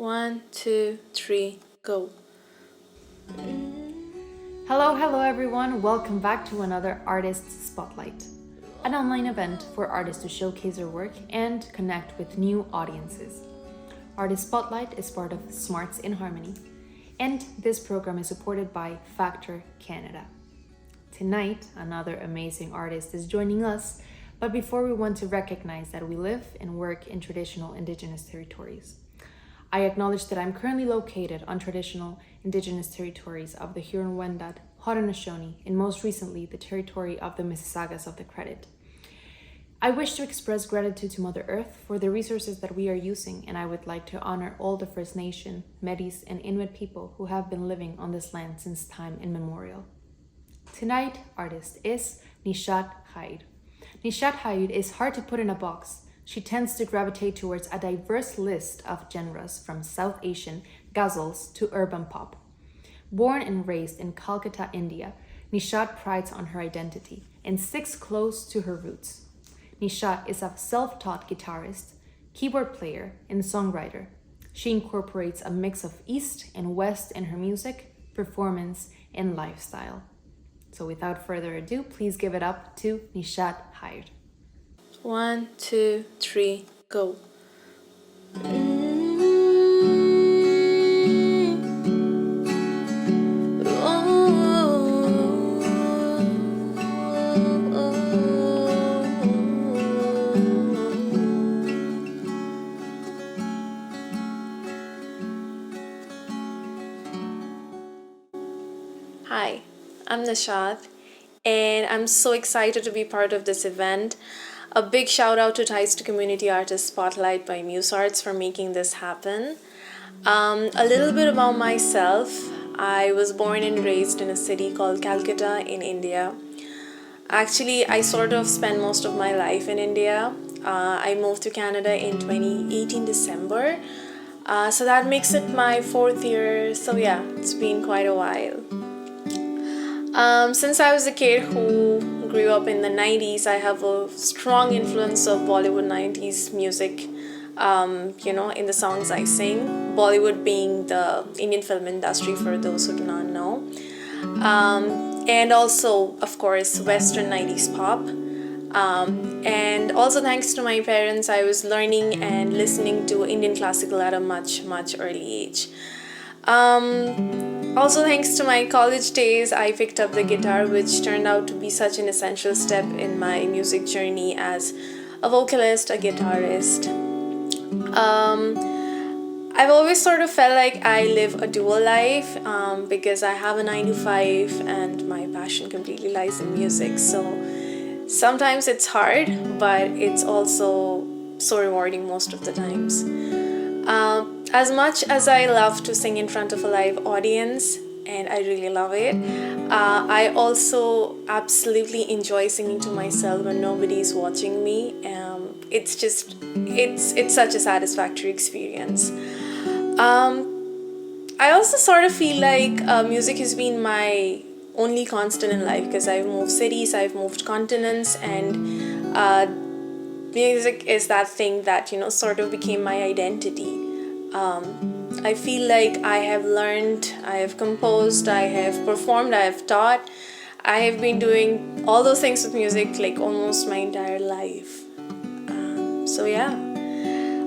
One, two, three, go. Hello everyone. Welcome back to another Artist Spotlight, an online event for artists to showcase their work and connect with new audiences. Artist Spotlight is part of SMARTS in Harmony, and this program is supported by Factor Canada. Tonight, another amazing artist is joining us, but before we want to recognize that we live and work in traditional Indigenous territories. I acknowledge that I'm currently located on traditional Indigenous territories of the Huron-Wendat, Haudenosaunee, and most recently the territory of the Mississaugas of the Credit. I wish to express gratitude to Mother Earth for the resources that we are using, and I would like to honor all the First Nation, Métis, and Inuit people who have been living on this land since time immemorial. Tonight, artist is Nishat Khair. Nishat Khair is hard to put in a box. She tends to gravitate towards a diverse list of genres from South Asian ghazals to urban pop. Born and raised in Calcutta, India, Nishat prides on her identity and sticks close to her roots. Nishat is a self-taught guitarist, keyboard player, and songwriter. She incorporates a mix of East and West in her music, performance, and lifestyle. So without further ado, please give it up to Nishat Khair. One, two, three, go. Hi, I'm Nishat, and I'm so excited to be part of this event. A big shout out to Ties to Community Artist Spotlight by MUSE Arts for making this happen. A little bit about myself. I was born and raised in a city called Calcutta in India. Actually, I sort of spent most of my life in India. I moved to Canada in 2018 December. So that makes it my fourth year. So yeah, it's been quite a while. Since I was a kid who grew up in the 90s, I have a strong influence of Bollywood 90s music, in the songs I sing. Bollywood being the Indian film industry for those who do not know. And also, of course, Western 90s pop. And also thanks to my parents, I was learning and listening to Indian classical at a much, much early age. Also, thanks to my college days, I picked up the guitar, which turned out to be such an essential step in my music journey as a vocalist, a guitarist. I've always sort of felt like I live a dual life because I have a 9 to 5 and my passion completely lies in music. So sometimes it's hard, but it's also so rewarding most of the times. As much as I love to sing in front of a live audience, and I really love it, I also absolutely enjoy singing to myself when nobody's watching me. It's such a satisfactory experience. I also sort of feel like music has been my only constant in life because I've moved cities, I've moved continents, and music is that thing that, sort of became my identity. I feel like I have learned, I have composed, I have performed, I have taught. I have been doing all those things with music like almost my entire life. So yeah.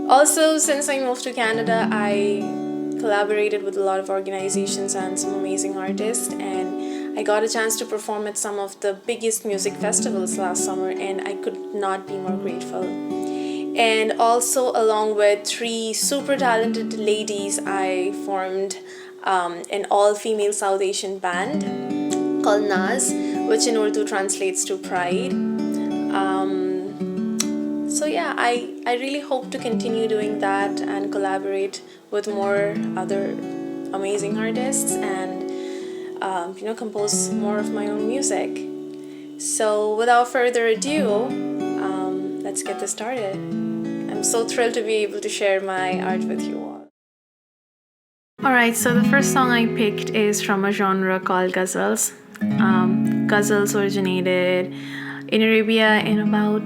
Also, since I moved to Canada, I collaborated with a lot of organizations and some amazing artists, and I got a chance to perform at some of the biggest music festivals last summer, and I could not be more grateful. And also, along with 3 super talented ladies, I formed an all-female South Asian band called Naz, which in Urdu translates to pride. So yeah, I really hope to continue doing that and collaborate with more other amazing artists and compose more of my own music. So without further ado, let's get this started. I'm so thrilled to be able to share my art with you all. Alright, so the first song I picked is from a genre called ghazals. Ghazals originated in Arabia in about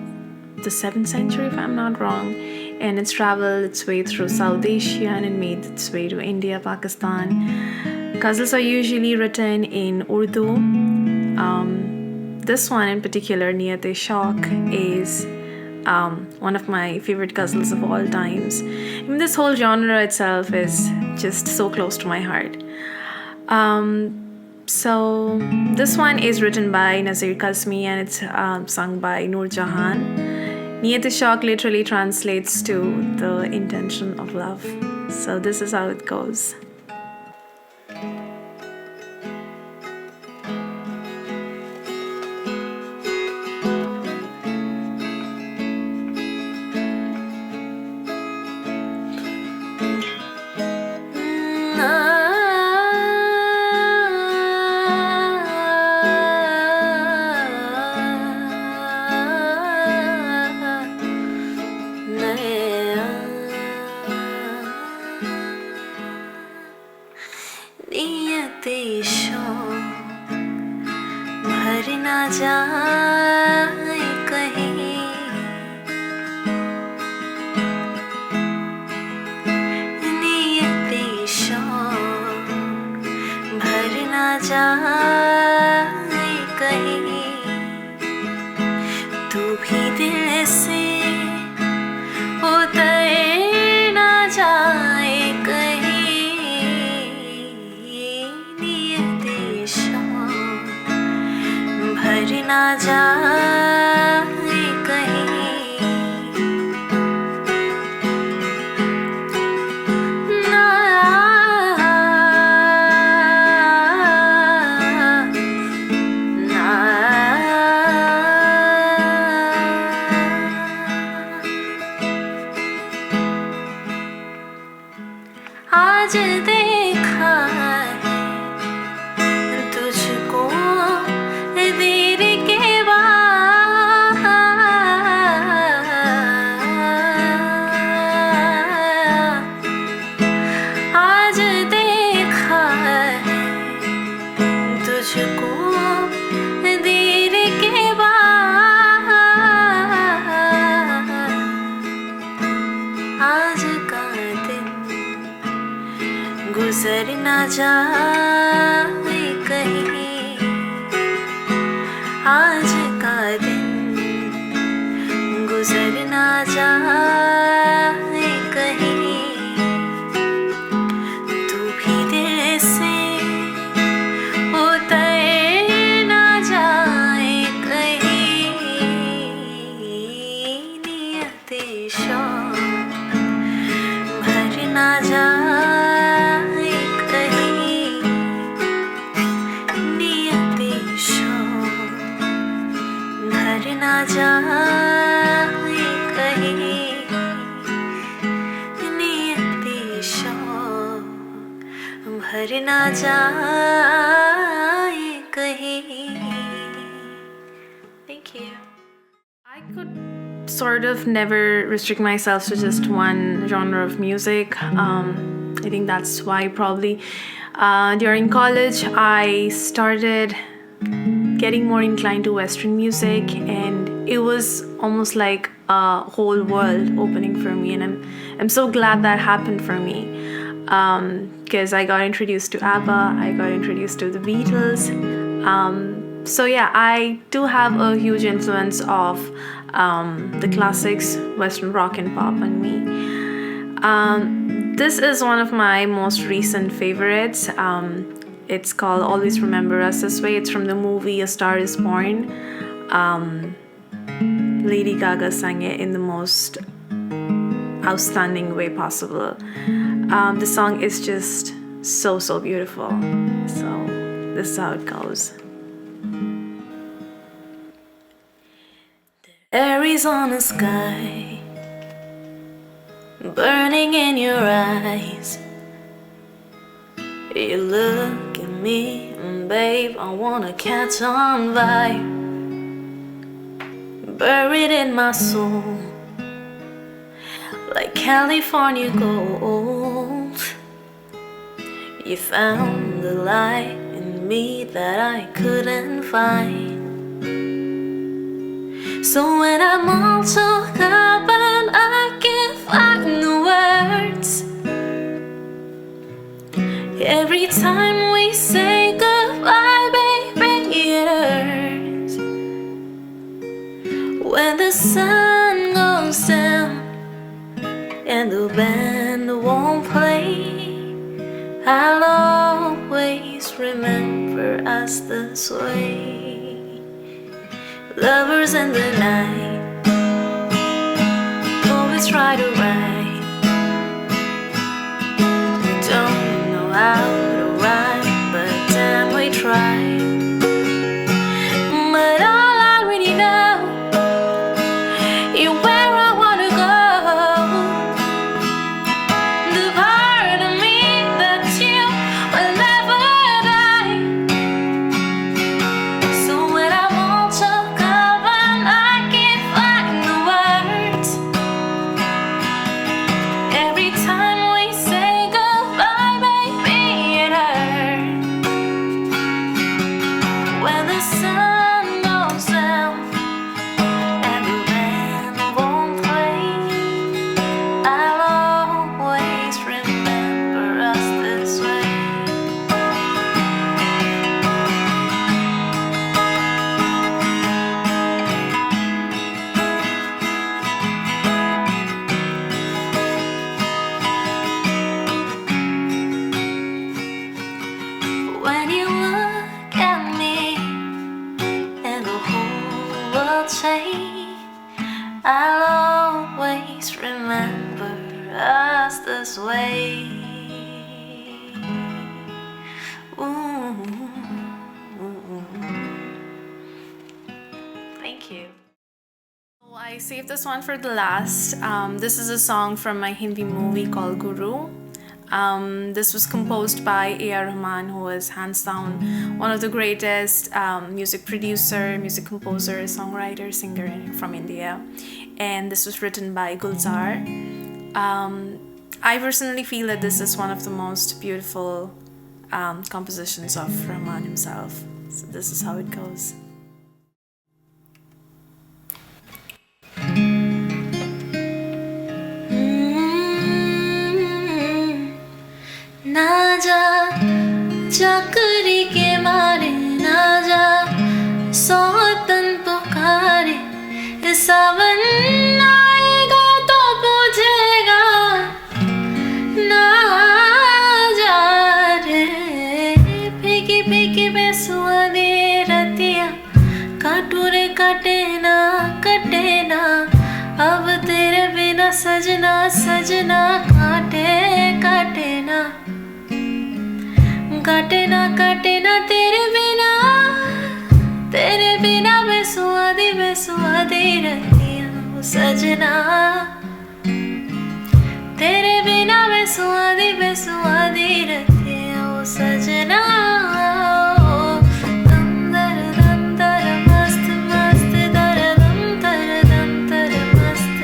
the 7th century, if I'm not wrong. and it's traveled its way through South Asia and it made its way to India, Pakistan. Ghazals are usually written in Urdu. This one in particular, Niyat-e-Shauq, is one of my favorite ghazals of all times. Even this whole genre itself is just so close to my heart. So this one is written by Nazir Kazmi and it's sung by Noor Jahan. Niyat-e-Shauq literally translates to the intention of love. So this is how it goes. भर ना जाए कहीं नियत-ए-शौक भर ना जाए कहीं तू भी दिल से उतर ना जाए भर ना जाए कहीं ना ना आज देखा है तुझको देर के बाद आज देखा है तुझको देर के बाद आज का दिन गुजर ना जाए कहीं आज का दिन गुजर ना जाए कहीं तू भी दिल से उतर ना जाए कहीं नियत-ए-शौक भर ना जाए कहीं नियत-ए-शौक भर ना जाए कहीं नियत-ए-शौक भर ना जाए कहीं. Thank you. I could sort of never restrict myself to just one genre of music. I think that's why probably during college I started getting more inclined to Western music, and it was almost like a whole world opening for me, and I'm so glad that happened for me, because I got introduced to ABBA, I got introduced to the Beatles. So yeah, I do have a huge influence of the classics, Western rock and pop on me. This is one of my most recent favorites. It's called Always Remember Us This Way. It's from the movie A Star Is Born. Lady Gaga sang it in the most outstanding way possible. The song is just so beautiful. So this is how it goes. The Arizona sky burning in your eyes. You look at me and babe, I wanna catch on fire. Buried in my soul like California gold. You found the light in me that I couldn't find. So when I'm all took up and I can't Every time we say goodbye, baby, it hurts. When the sun goes down and the band won't play, I'll always remember us this way. Lovers in the night, always try to write. We don't know how to rhyme, but damn we try. But all I really know is where I wanna go. The part of me that you will never die. So when I want your love and I can't find the words, every time we say goodbye, baby, it hurts. When the sun goes down and the band won't play, I'll always remember us this way. When you look at me and the whole world change, I'll always remember us this way. Ooh. Thank you. I saved this one for the last. This is a song from my Hindi movie called Guru. This was composed by A.R. Rahman, who is hands down one of the greatest music producer, music composer, songwriter, singer from India. And this was written by Gulzar. I personally feel that this is one of the most beautiful compositions of Rahman himself. So this is how it goes. ना जा चकरी के मारे, ना जा सौतन पुकारे, सावन आएगा तो पूछेगा, ना जा रे। फेंकी फेंकी बेसुआदी रतिया, काटू रे काटे ना, अब तेरे बिना सजना सजना, काटे काटे ना, काटे ना तेरे बिना बेसुआदी रतिया वो सजना, तेरे बिना बेसुआदी रतिया वो सजना। दम दर मस्त मस्त दर दम तर मस्त,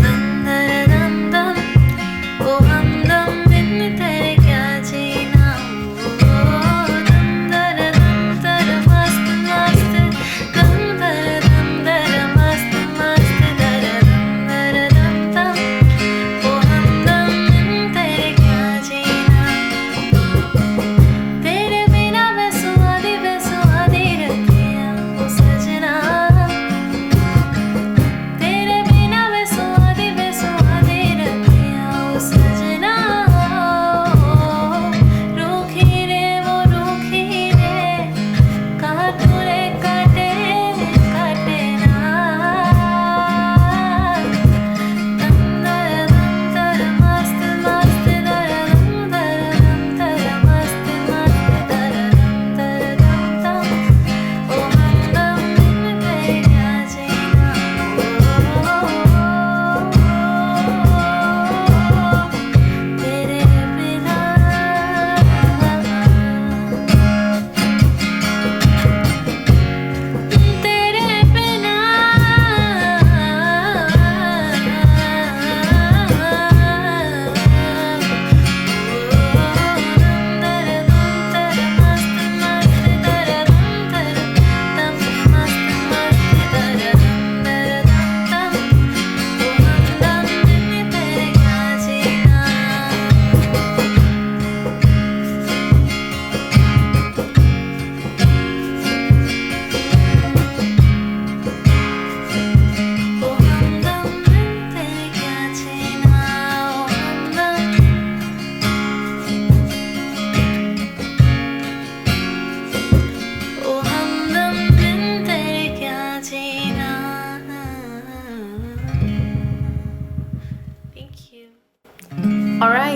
दम दम ओ हमदम बिन तेरे क्या जीना।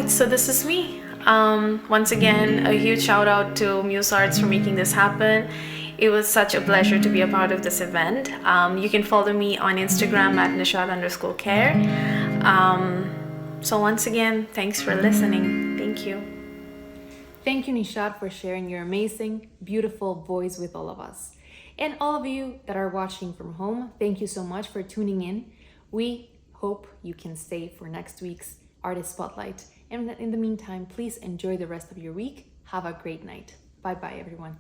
right, so this is me. Once again, a huge shout out to MUSE Arts for making this happen. It was such a pleasure to be a part of this event. You can follow me on Instagram at Nishat_Khair. So once again, thanks for listening. Thank you. Thank you, Nishat, for sharing your amazing, beautiful voice with all of us. And all of you that are watching from home, thank you so much for tuning in. We hope you can stay for next week's Artist Spotlight. And in the meantime, please enjoy the rest of your week. Have a great night. Bye-bye, everyone.